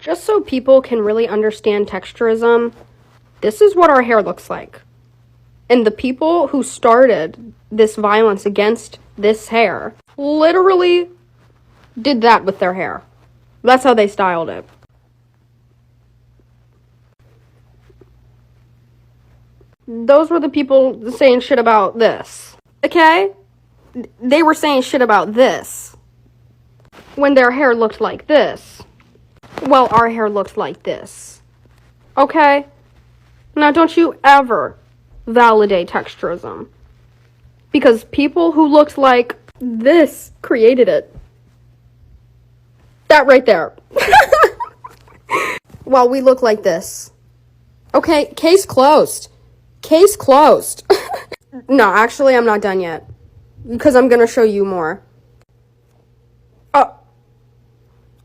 Just so people can really understand texturism, this is what our hair looks like. And the people who started this violence against this hair literally did that with their hair. That's how they styled it. Those were the people saying shit about this. Okay? They were saying shit about this when their hair looked like this. Well, our hair looked like this. Okay? Now, don't you ever validate texturism. Because people who looked like this created it. That right there. While we look like this. Okay, case closed. Case closed. No, actually, I'm not done yet. Because I'm going to show you more.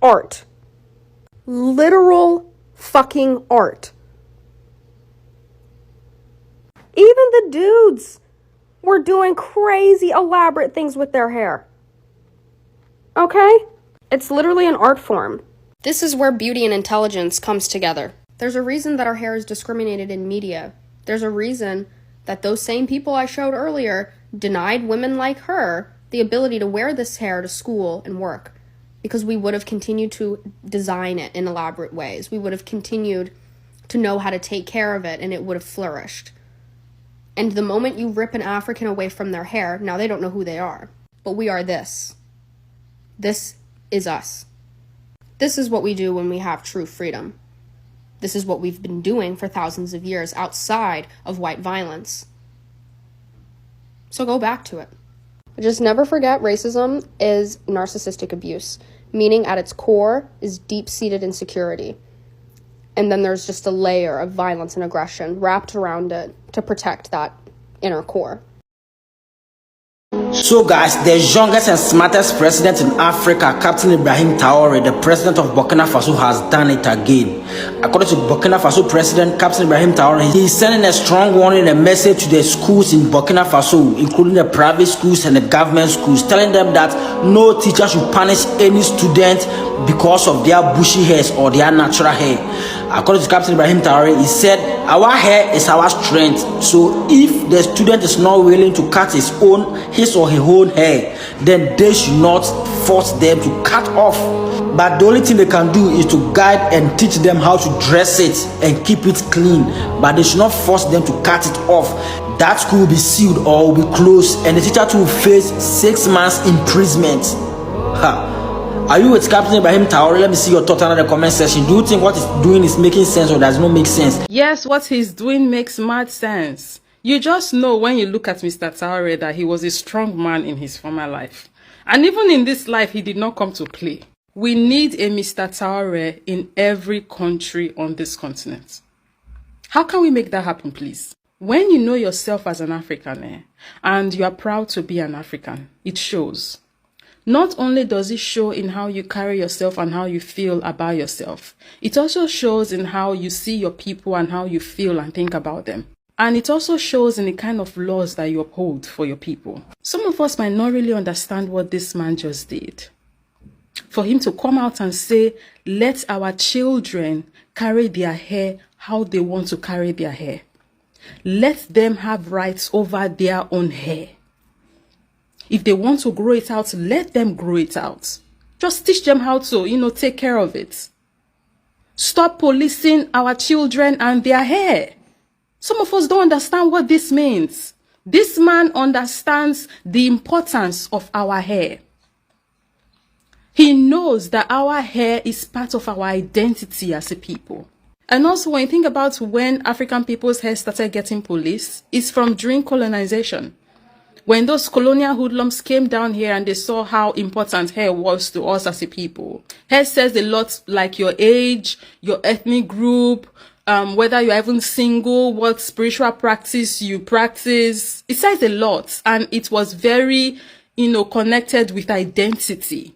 Art. Literal fucking art. Even the dudes were doing crazy elaborate things with their hair. Okay? It's literally an art form. This is where beauty and intelligence comes together. There's a reason that our hair is discriminated in media. There's a reason that those same people I showed earlier denied women like her the ability to wear this hair to school and work. Because we would have continued to design it in elaborate ways. We would have continued to know how to take care of it, and it would have flourished. And the moment you rip an African away from their hair, now they don't know who they are. But we are this. This is us. This is what we do when we have true freedom. This is what we've been doing for thousands of years outside of white violence. So go back to it. Just never forget, racism is narcissistic abuse, meaning at its core is deep-seated insecurity. And then there's just a layer of violence and aggression wrapped around it to protect that inner core. So guys, the youngest and smartest president in Africa, Captain Ibrahim Traoré, the president of Burkina Faso, has done it again. According to Burkina Faso President Captain Ibrahim Traoré, he is sending a strong warning and message to the schools in Burkina Faso, including the private schools and the government schools, telling them that no teacher should punish any student because of their bushy hairs or their natural hair. According to Captain Ibrahim Traoré, he said, our hair is our strength. So if the student is not willing to cut his or her own hair, then they should not force them to cut off. But the only thing they can do is to guide and teach them how to dress it and keep it clean. But they should not force them to cut it off. That school will be sealed or will be closed, and the teacher too will face 6 months imprisonment. Are you with Captain Ibrahim Traoré? Let me see your thoughts under the comment section. Do you think what he's doing is making sense or does not make sense? Yes, what he's doing makes mad sense. You just know when you look at Mr. Traoré that he was a strong man in his former life. And even in this life, he did not come to play. We need a Mr. Traoré in every country on this continent. How can we make that happen, please? When you know yourself as an African and you are proud to be an African, it shows. Not only does it show in how you carry yourself and how you feel about yourself, it also shows in how you see your people and how you feel and think about them. And it also shows in the kind of laws that you uphold for your people. Some of us might not really understand what this man just did. For him to come out and say, let our children carry their hair how they want to carry their hair. Let them have rights over their own hair. If they want to grow it out, let them grow it out. Just teach them how to, take care of it. Stop policing our children and their hair. Some of us don't understand what this means. This man understands the importance of our hair. He knows that our hair is part of our identity as a people. And also, when you think about when African people's hair started getting policed, it's from during colonization. When those colonial hoodlums came down here and they saw how important hair was to us as a people. Hair says a lot, like your age, your ethnic group, whether you're even single, what spiritual practice you practice. It says a lot, and it was very, connected with identity.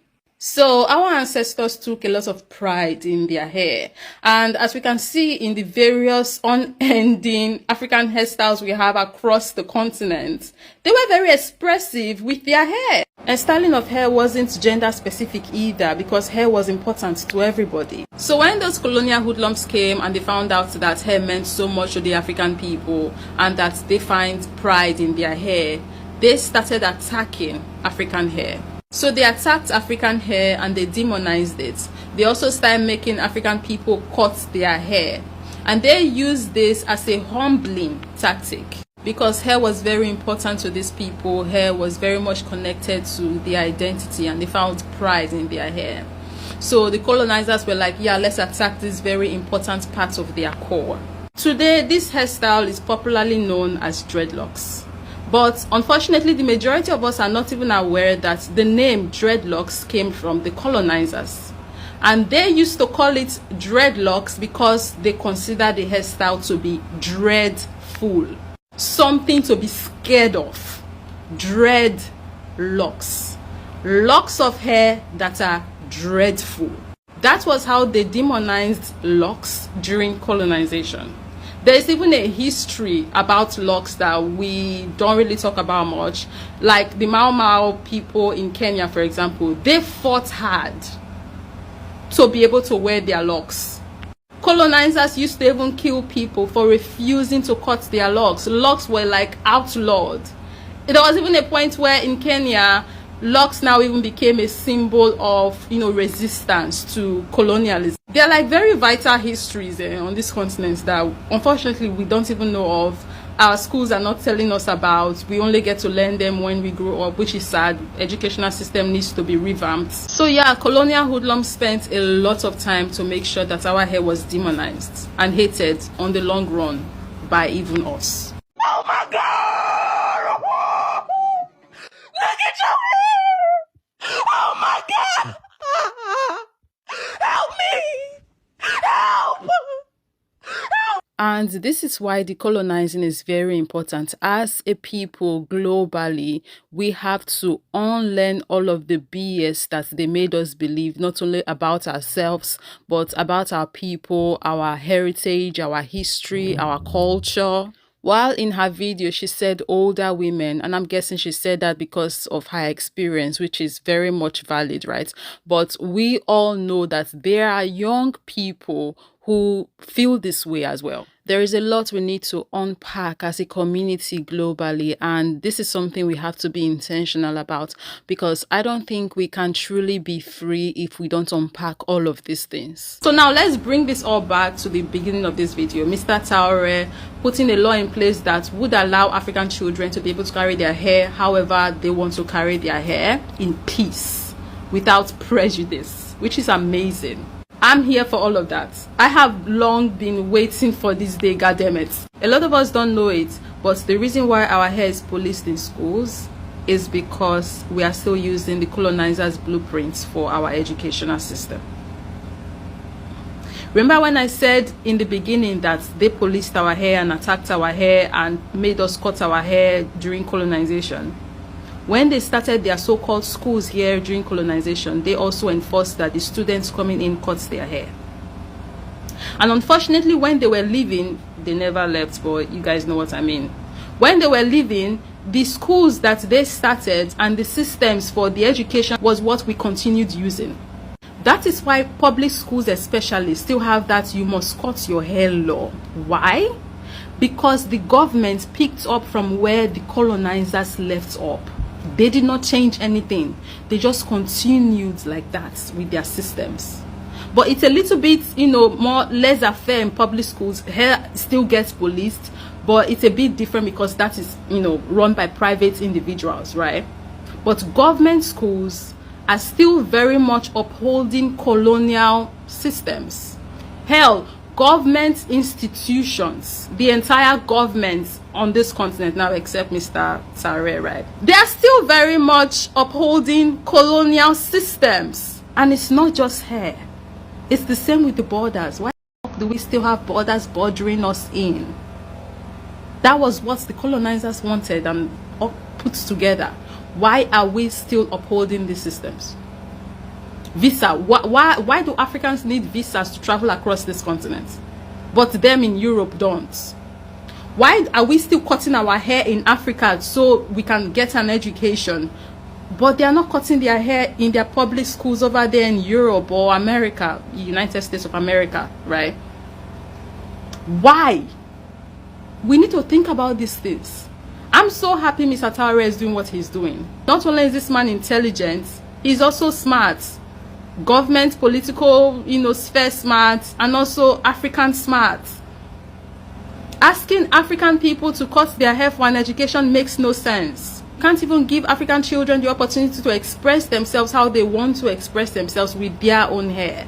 So our ancestors took a lot of pride in their hair. And as we can see in the various unending African hairstyles we have across the continent, they were very expressive with their hair. And styling of hair wasn't gender specific either, because hair was important to everybody. So when those colonial hoodlums came and they found out that hair meant so much to the African people and that they find pride in their hair, they started attacking African hair. So they attacked African hair and they demonized it. They also started making African people cut their hair. And they used this as a humbling tactic, because hair was very important to these people. Hair was very much connected to their identity and they found pride in their hair. So the colonizers were like, yeah, let's attack this very important part of their core. Today, this hairstyle is popularly known as dreadlocks. But unfortunately, the majority of us are not even aware that the name dreadlocks came from the colonizers. And they used to call it dreadlocks because they consider the hairstyle to be dreadful. Something to be scared of. Dreadlocks. Locks of hair that are dreadful. That was how they demonized locks during colonization. There's even a history about locks that we don't really talk about much. Like the Mau Mau people in Kenya, for example, they fought hard to be able to wear their locks. Colonizers used to even kill people for refusing to cut their locks. Locks were like outlawed. There was even a point where in Kenya, locks now even became a symbol of, resistance to colonialism. They're like very vital histories on this continent that unfortunately we don't even know of. Our schools are not telling us about. We only get to learn them when we grow up, which is sad. Educational system needs to be revamped. So yeah, colonial hoodlums spent a lot of time to make sure that our hair was demonized and hated on the long run by even us. Oh my God! Look at your hair! Oh my God! Help me! Help! And this is why decolonizing is very important. As a people globally, we have to unlearn all of the BS that they made us believe, not only about ourselves, but about our people, our heritage, our history, our culture. While in her video, she said older women, and I'm guessing she said that because of her experience, which is very much valid, right? But we all know that there are young people who feel this way as well. There is a lot we need to unpack as a community globally, and this is something we have to be intentional about, because I don't think we can truly be free if we don't unpack all of these things. So now let's bring this all back to the beginning of this video. Mr. Traoré putting a law in place that would allow African children to be able to carry their hair however they want to carry their hair, in peace, without prejudice, which is amazing. I'm here for all of that. I have long been waiting for this day, goddammit. A lot of us don't know it, but the reason why our hair is policed in schools is because we are still using the colonizers' blueprints for our educational system. Remember when I said in the beginning that they policed our hair and attacked our hair and made us cut our hair during colonization? When they started their so-called schools here during colonization, they also enforced that the students coming in cut their hair. And unfortunately, when they were leaving, they never left, but you guys know what I mean. When they were leaving, the schools that they started and the systems for the education was what we continued using. That is why public schools especially still have that you must cut your hair law. Why? Because the government picked up from where the colonizers left up. They did not change anything. They just continued like that with their systems. But it's a little bit, more laissez-faire in public schools. Hair still gets policed, but it's a bit different because that is, run by private individuals, right? But government schools are still very much upholding colonial systems. Hell, government institutions, the entire government on this continent now, except Mr. Traoré, right? They are still very much upholding colonial systems. And it's not just hair. It's the same with the borders. Why do we still have borders bordering us in? That was what the colonizers wanted and put together. Why are we still upholding these systems? Visa. Why do Africans need visas to travel across this continent, but them in Europe don't? Why are we still cutting our hair in Africa so we can get an education, but they are not cutting their hair in their public schools over there in Europe or America, United States of America, right? Why? We need to think about these things. I'm so happy Mr. Traoré is doing what he's doing. Not only is this man intelligent, he's also smart. Government, political, sphere smart, and also African smart. Asking African people to cut their hair for an education makes no sense. You can't even give African children the opportunity to express themselves how they want to express themselves with their own hair.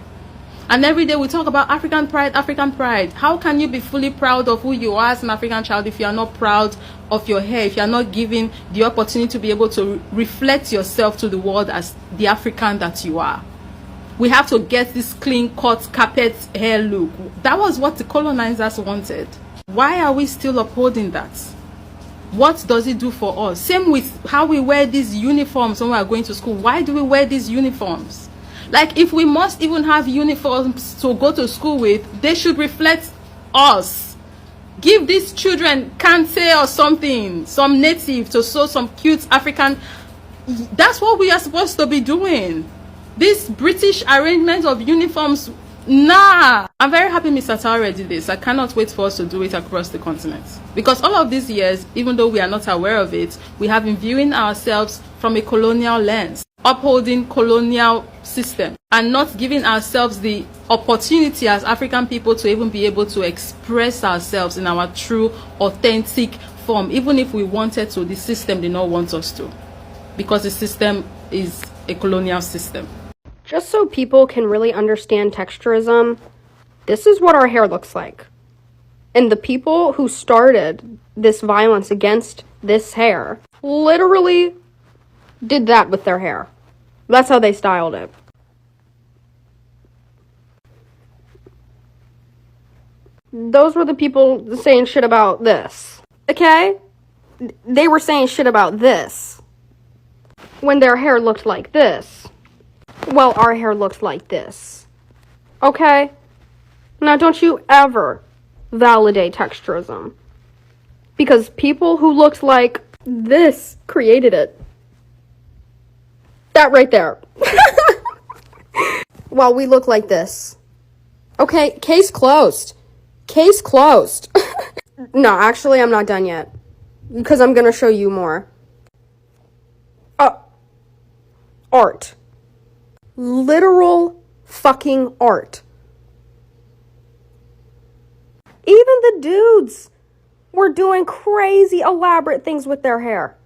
And every day we talk about African pride, African pride. How can you be fully proud of who you are as an African child if you are not proud of your hair, if you are not given the opportunity to be able to reflect yourself to the world as the African that you are? We have to get this clean cut carpet hair look. That was what the colonizers wanted. Why are we still upholding that? What does it do for us? Same with how we wear these uniforms when we are going to school. Why do we wear these uniforms? Like, if we must even have uniforms to go to school with, they should reflect us. Give these children kente or something, some native, to sew some cute African. That's what we are supposed to be doing. This British arrangement of uniforms, nah. I'm very happy Mr. Traoré did this. I cannot wait for us to do it across the continent. Because all of these years, even though we are not aware of it, we have been viewing ourselves from a colonial lens, upholding colonial system, and not giving ourselves the opportunity as African people to even be able to express ourselves in our true, authentic form. Even if we wanted to, the system did not want us to, because the system is a colonial system. Just so people can really understand texturism, this is what our hair looks like. And the people who started this violence against this hair literally did that with their hair. That's how they styled it. Those were the people saying shit about this. Okay? They were saying shit about this when their hair looked like this. Well, our hair looked like this. Okay? Now, don't you ever validate texturism. Because people who looked like this created it. That right there. Well, we look like this. Okay, case closed. Case closed. No, actually, I'm not done yet. Because I'm gonna show you more. Art. Literal fucking art. Even the dudes were doing crazy elaborate things with their hair.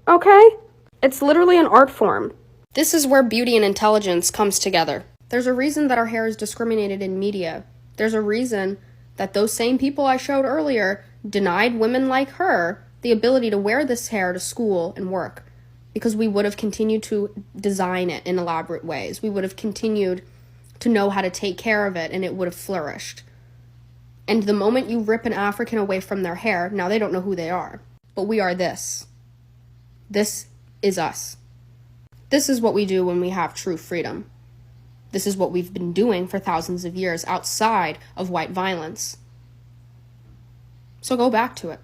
Okay? It's literally an art form. This is where beauty and intelligence comes together. There's a reason that our hair is discriminated in media. There's a reason that those same people I showed earlier denied women like her the ability to wear this hair to school and work, because we would have continued to design it in elaborate ways. We would have continued to know how to take care of it, and it would have flourished. And the moment you rip an African away from their hair, now they don't know who they are. But we are this. This is us. This is what we do when we have true freedom. This is what we've been doing for thousands of years outside of white violence. So go back to it.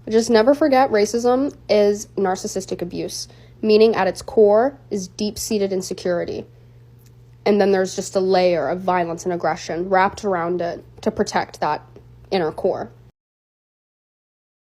Just never forget, racism is narcissistic abuse, meaning at its core is deep-seated insecurity. And then there's just a layer of violence and aggression wrapped around it to protect that inner core.